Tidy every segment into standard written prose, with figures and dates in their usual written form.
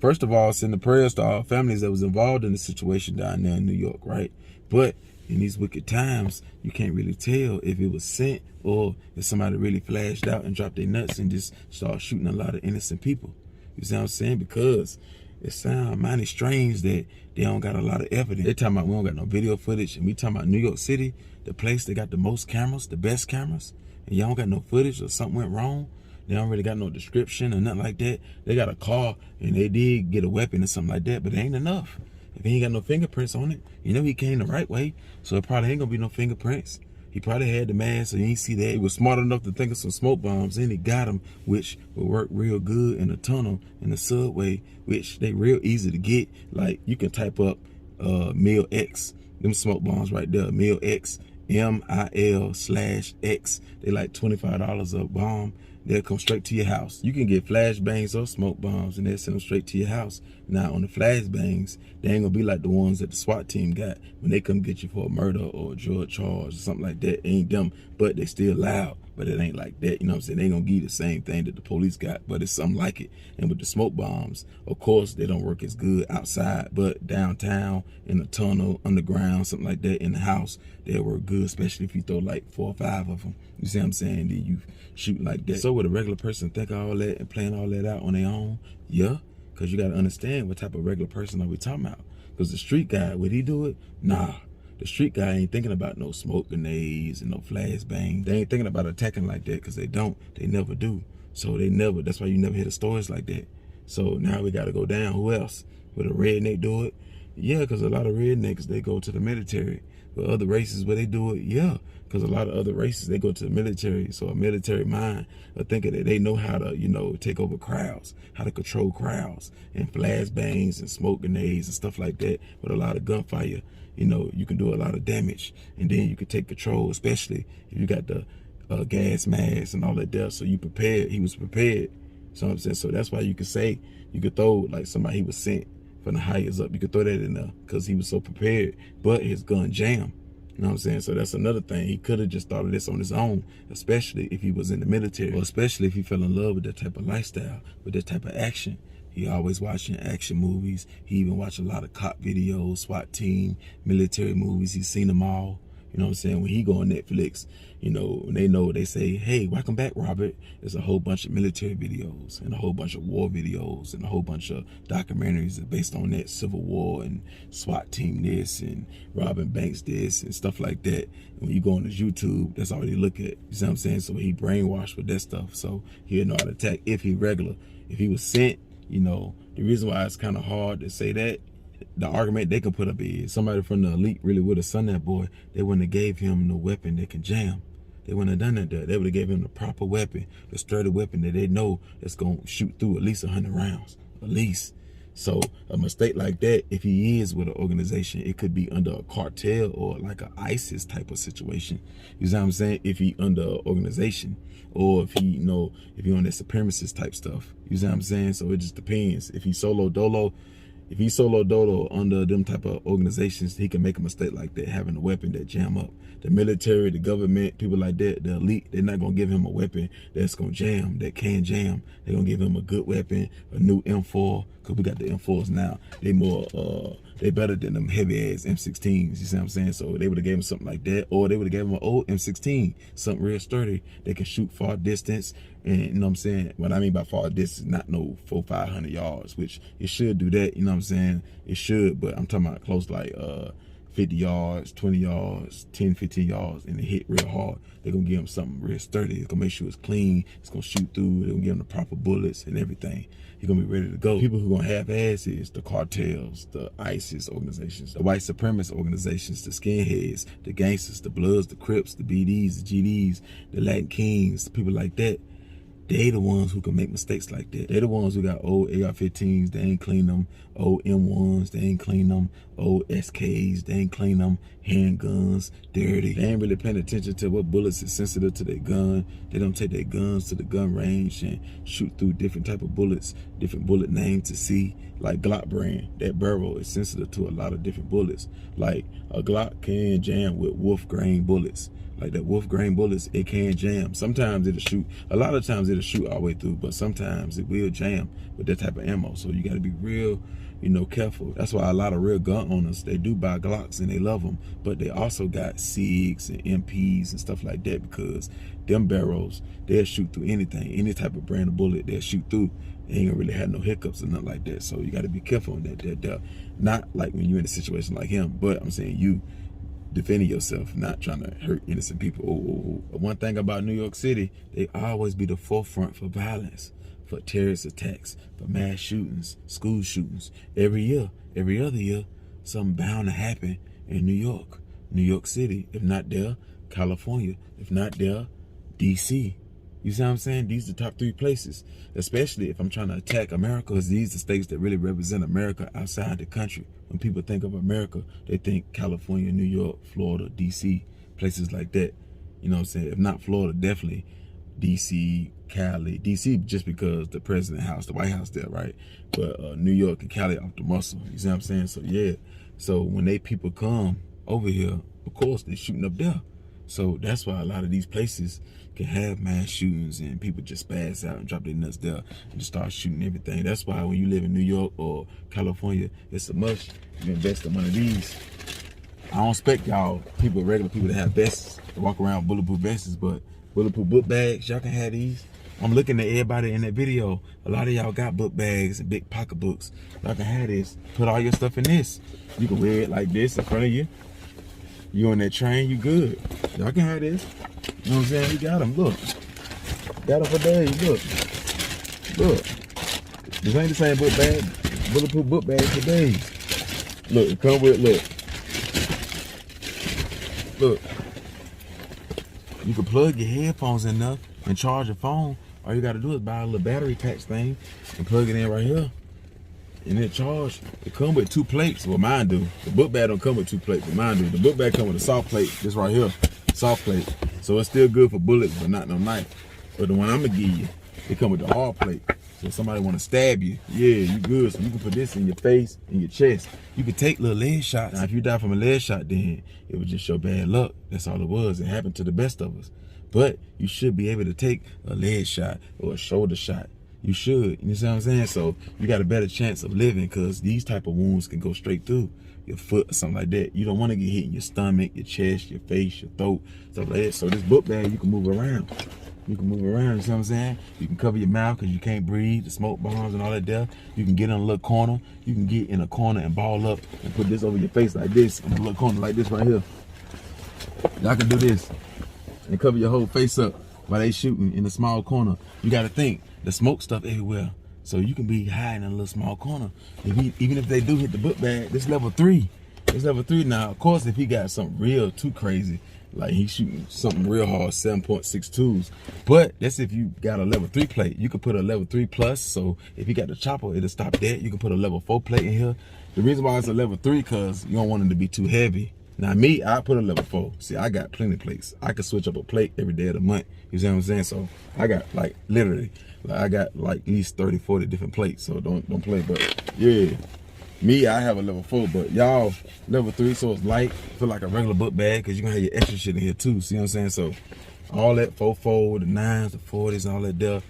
first of all, send the prayers to all families that was involved in the situation down there in New York, right? But in these wicked times, you can't really tell if it was sent or if somebody really flashed out and dropped their nuts and just started shooting a lot of innocent people. You see what I'm saying? Because it sounds mighty strange that they don't got a lot of evidence. They talking about we don't got no video footage, and we talking about New York City, the place that got the most cameras, the best cameras, and y'all don't got no footage or something went wrong. They don't really got no description or nothing like that. They got a car and they did get a weapon or something like that, but it ain't enough. If he ain't got no fingerprints on it, you know he came the right way, so it probably ain't gonna be no fingerprints. He probably had the mask, so you ain't see that. He was smart enough to think of some smoke bombs, and he got them, which would work real good in the tunnel, in the subway, which they real easy to get. Like, you can type up Mil X, them smoke bombs right there, Mil X, MIL/X. They like $25 a bomb. They'll come straight to your house. You can get flashbangs or smoke bombs, and they'll send them straight to your house. Now, on the flashbangs, they ain't gonna be like the ones that the SWAT team got when they come get you for a murder or a drug charge or something like that. It ain't them, but they still loud. But it ain't like that, you know what I'm saying? They ain't gonna give you the same thing that the police got, but it's something like it. And with the smoke bombs, of course, they don't work as good outside, but downtown, in the tunnel, underground, something like that, in the house, they'll work good, especially if you throw like 4 or 5 of them. You see what I'm saying? Then you shoot like that. So would a regular person think all that and plan all that out on their own? Yeah, because you got to understand what type of regular person are we talking about. Because the street guy, would he do it? Nah. The street guy ain't thinking about no smoke grenades and no flashbang. They ain't thinking about attacking like that because they don't. They never do. So they never, that's why you never hear the stories like that. So now we got to go down. Who else? Would a redneck do it? Yeah, because a lot of rednecks, they go to the military. But other races, where they do it? Yeah, because a lot of other races, they go to the military. So a military mind are thinking that they know how to, you know, take over crowds, how to control crowds, and flashbangs and smoke grenades and stuff like that. With a lot of gunfire, you know, you can do a lot of damage, and then you can take control, especially if you got the gas masks and all that there. So you prepared. He was prepared. So I'm saying, so that's why you could say, you could throw like somebody he was sent from the highest up. You could throw that in there because he was so prepared, but his gun jammed. You know what I'm saying? So that's another thing. He could have just thought of this on his own, especially if he was in the military, or especially if he fell in love with that type of lifestyle, with that type of action. He always watching action movies. He even watched a lot of cop videos, SWAT team, military movies. He's seen them all. You know what I'm saying? When he go on Netflix, you know, when they know, they say, hey, welcome back, Robert. There's a whole bunch of military videos and a whole bunch of war videos and a whole bunch of documentaries based on that Civil War and SWAT team this and robbing banks this and stuff like that. And when you go on his YouTube, that's all they look at. You see what I'm saying? So he brainwashed with that stuff. So he'll know how to attack if he regular. If he was sent, you know, the reason why it's kind of hard to say that, the argument they can put up is somebody from the elite really would have sent that boy. They wouldn't have gave him no weapon that can jam. They wouldn't have done that there. They would have gave him the proper weapon, the sturdy weapon that they know that's going to shoot through at least 100 rounds, at least. So a mistake like that, if he is with an organization, it could be under a cartel or like an ISIS type of situation. You see what I'm saying? If he under an organization, or if he, you know, if he on that supremacist type stuff. You see what I'm saying? So it just depends. If he's solo dolo, under them type of organizations, he can make a mistake like that, having a weapon that jam up. The military, the government, people like that, the elite, they're not gonna give him a weapon that's gonna jam, that can jam. They're gonna give him a good weapon, a new M4, because we got the M4s now. They more, they better than them heavy ass M16s, you see what I'm saying? So they would have gave him something like that, or they would have gave him an old M16, something real sturdy. They can shoot far distance, and you know what I'm saying? What I mean by far distance, not no 400-500 yards, which it should do that, you know what I'm saying? It should, but I'm talking about close, like 50 yards, 20 yards, 10, 15 yards, and it hit real hard. They're gonna give him something real sturdy. It's gonna make sure it's clean. It's gonna shoot through. They're gonna give him the proper bullets and everything. He's gonna be ready to go. People who gonna have ass is the cartels, the ISIS organizations, the white supremacist organizations, the skinheads, the gangsters, the Bloods, the Crips, the BDs, the GDs, the Latin Kings, the people like that. They the ones who can make mistakes like that. They the ones who got old AR-15s, they ain't clean them. Old M1s, they ain't clean them. Old SKs, they ain't clean them. Handguns, dirty. They ain't really paying attention to what bullets is sensitive to their gun. They don't take their guns to the gun range and shoot through different type of bullets, different bullet names to see. Like Glock brand, that barrel is sensitive to a lot of different bullets. Like a Glock can jam with wolf grain bullets. Like that wolf grain bullets, it can jam. Sometimes it'll shoot. A lot of times it'll shoot all the way through, but sometimes it will jam with that type of ammo. So you got to be real, you know, careful. That's why a lot of real gun owners, they do buy Glocks and they love them, but they also got SIGs and MPs and stuff like that, because them barrels, they'll shoot through anything, any type of brand of bullet, they'll shoot through. They ain't gonna really have no hiccups or nothing like that. So you got to be careful on that. Not like when you're in a situation like him, but I'm saying you defending yourself, not trying to hurt innocent people. One thing about New York City, they always be the forefront for violence, for terrorist attacks, for mass shootings, school shootings. Every year, every other year, something bound to happen in New York City. If not there, California. If not there, DC. You see what I'm saying? These are the top 3 places, especially if I'm trying to attack America, because these are states that really represent America outside the country. When people think of America, they think California, New York, Florida, DC, places like that. You know what I'm saying? If not Florida, definitely DC, Cali. DC just because the president house, the White House there, right? But New York and Cali off the muscle. You see what I'm saying? So yeah. So when people come over here, of course they're shooting up there. So that's why a lot of these places can have mass shootings and people just spaz out and drop their nuts there and just start shooting everything. That's why when you live in New York or California, it's a must you invest in one of these. I don't expect y'all regular people to have vests, to walk around with bulletproof vests, but bulletproof book bags, y'all can have these. I'm looking at everybody in that video. A lot of y'all got book bags and big pocketbooks. Y'all can have this. Put all your stuff in this. You can wear it like this in front of you. You on that train, you good. Y'all can have this. You know what I'm saying? We got them, look. Got them for days, look. Look. This ain't the same book bag. Bulletproof book bag for days. Look, it come with, look. You can plug your headphones in there and charge your phone. All you gotta do is buy a little battery patch thing and plug it in right here. And it charge. It come with 2 plates. Well, mine do. The book bag don't come with 2 plates, but mine do. The book bag come with a soft plate. This right here, soft plate. So it's still good for bullets, but not no knife. But the one I'm gonna give you, it come with the hard plate. So if somebody wanna stab you, yeah, you good. So you can put this in your face, in your chest. You can take little lead shots. Now, if you die from a lead shot, then it was just your bad luck. That's all it was. It happened to the best of us. But you should be able to take a lead shot or a shoulder shot. You should, you know what I'm saying? So you got a better chance of living, because these type of wounds can go straight through your foot or something like that. You don't want to get hit in your stomach, your chest, your face, your throat, stuff like that. So this book bag, you can move around. You can move around, you know what I'm saying? You can cover your mouth because you can't breathe, the smoke bombs and all that there. You can get in a little corner. You can get in a corner and ball up and put this over your face like this, in a little corner like this right here. Y'all can do this and cover your whole face up while they shooting in a small corner. You got to think, the smoke stuff everywhere. So you can be hiding in a little small corner. Even if they do hit the book bag, this level 3. It's level 3 now. Of course, if he got something real too crazy, like he's shooting something real hard, 7.62s. But that's if you got a level 3 plate. You can put a level 3 plus. So if you got the chopper, it'll stop that. You can put a level 4 plate in here. The reason why it's a level 3, because you don't want it to be too heavy. Now me, I put a level 4. See, I got plenty of plates. I can switch up a plate every day of the month. You see what I'm saying? So I got like literally, like I got like at least 30, 40 different plates. So don't play. But yeah, me, I have a level 4. But y'all level 3, so it's light. Feel like a regular book bag, because you're gonna have your extra shit in here too. See what I'm saying? So all that 4, the 9s, the 40s, and all that there.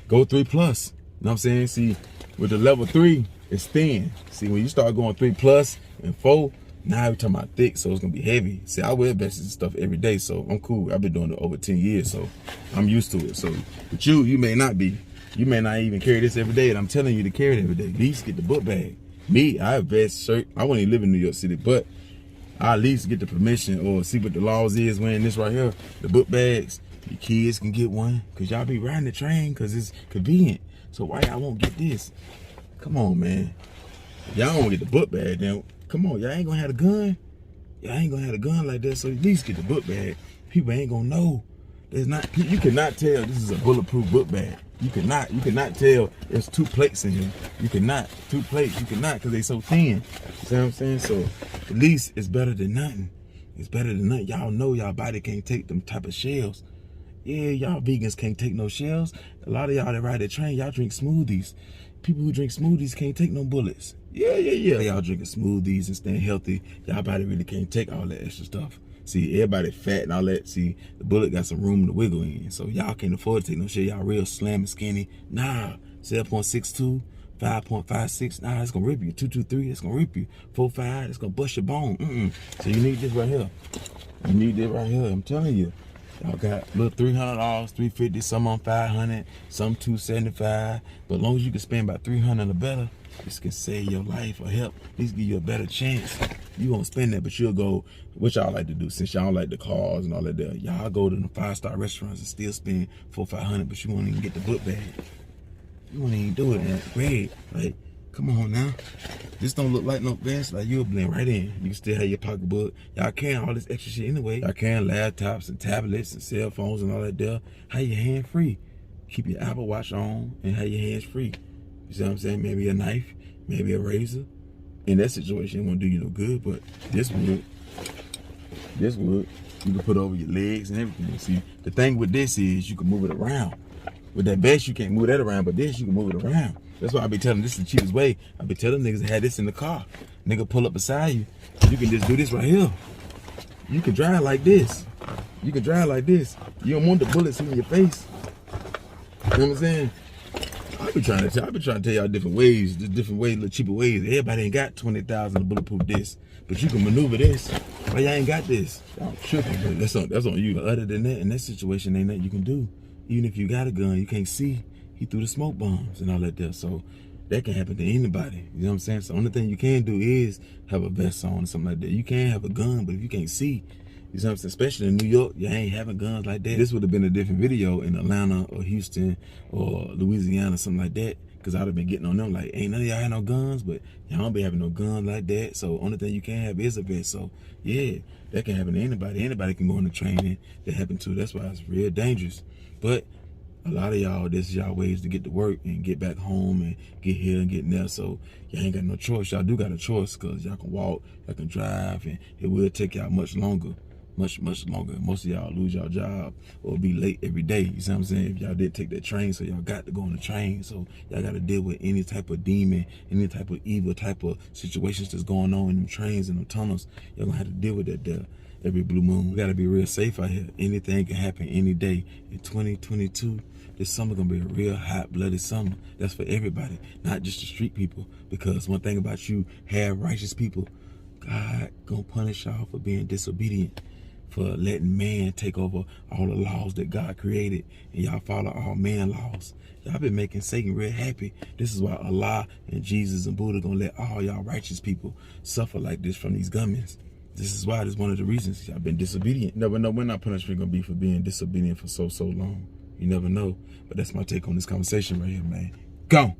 Go 3 plus. You know what I'm saying? See, with the level 3, it's thin. See, when you start going 3 plus and 4. Now we're talking about thick, so it's gonna be heavy. See, I wear vests and stuff every day, so I'm cool. I've been doing it over 10 years, so I'm used to it. So, but you may not be. You may not even carry this every day, and I'm telling you to carry it every day. At least get the book bag. Me, I have vest, shirt. I wouldn't even live in New York City, but I at least get the permission or see what the laws is wearing this right here. The book bags, your kids can get one, because y'all be riding the train because it's convenient. So why y'all won't get this? Come on, man. If y'all don't want to get the book bag, then come on, y'all ain't gonna have a gun. Y'all ain't gonna have a gun like that, so at least get the book bag. People ain't gonna know. There's not, you cannot tell this is a bulletproof book bag. You cannot tell there's 2 plates in here. You cannot, 2 plates, you cannot, because they so thin. You see what I'm saying? So at least it's better than nothing. It's better than nothing. Y'all know y'all body can't take them type of shells. Yeah, y'all vegans can't take no shells. A lot of y'all that ride the train, y'all drink smoothies. People who drink smoothies can't take no bullets. Yeah. Y'all drinking smoothies and staying healthy. Y'all body really can't take all that extra stuff. See, everybody fat and all that. See, the bullet got some room to wiggle in. So y'all can't afford to take no shit. Y'all real slim and skinny. Nah, 7.62, 5.56. Nah, it's gonna rip you. 223, it's gonna rip you. 4.5, it's gonna bust your bone. So you need this right here. You need this right here. I'm telling you. Y'all got little $300, $350, some on $500, some $275. But as long as you can spend about $300 or better, this can save your life or help. At least give you a better chance. You won't spend that, but you'll go, which y'all like to do, since y'all like the cars and all that there. Y'all go to the 5-star restaurants and still spend $400-500, but you won't even get the book bag. You won't even do it, man. Great. Like, come on now. This don't look like no vest. Like, you'll blend right in. You can still have your pocketbook. Y'all carrying all this extra shit anyway. Y'all carrying laptops and tablets and cell phones and all that there. Have your hand free. Keep your Apple Watch on and have your hands free. You see what I'm saying? Maybe a knife, maybe a razor. In that situation, it won't do you no good, but this would, you can put over your legs and everything. See, the thing with this is you can move it around. With that vest, you can't move that around, but this, you can move it around. That's why I be telling this is the cheapest way. I be telling niggas to have this in the car. Nigga pull up beside you. You can just do this right here. You can drive like this. You can drive like this. You don't want the bullets in your face. You know what I'm saying? I be trying to tell y'all different ways, just different ways, little cheaper ways. Everybody ain't got 20,000 to bulletproof this, but you can maneuver this. Why y'all ain't got this? Y'all tripping, but that's on you. Other than that, in that situation, ain't nothing you can do. Even if you got a gun, you can't see. He threw the smoke bombs and all that there. So that can happen to anybody. You know what I'm saying? So the only thing you can do is have a vest on or something like that. You can have a gun, but if you can't see, you know what I'm saying? Especially in New York, you ain't having guns like that. This would have been a different video in Atlanta or Houston or Louisiana, something like that. Because I'd have been getting on them like, ain't none of y'all had no guns, but y'all don't be having no guns like that. So only thing you can have is a vest. So yeah, that can happen to anybody. Anybody can go into training. That happen to. That's why it's real dangerous. But a lot of y'all, this is y'all ways to get to work and get back home and get here and get there. So y'all ain't got no choice. Y'all do got a choice because y'all can walk, y'all can drive, and it will take y'all much longer. Much longer. Most of y'all lose y'all job or be late every day. You see what I'm saying? If y'all did take that train, so y'all got to go on the train. So y'all got to deal with any type of demon, any type of evil type of situations that's going on in them trains and them tunnels. Y'all gonna have to deal with that there every blue moon. We got to be real safe out here. Anything can happen any day. In 2022, this summer gonna be a real hot, bloody summer. That's for everybody, not just the street people. Because one thing about you, have righteous people, God gonna punish y'all for being disobedient, for letting man take over all the laws that God created, and y'all follow all man laws. Y'all been making Satan real happy. This is why Allah and Jesus and Buddha gonna let all y'all righteous people suffer like this from these gunmen. This is why, this is one of the reasons y'all been disobedient. Never know when our punishment gonna be for being disobedient for so long. You never know. But that's my take on this conversation right here, man. Gone.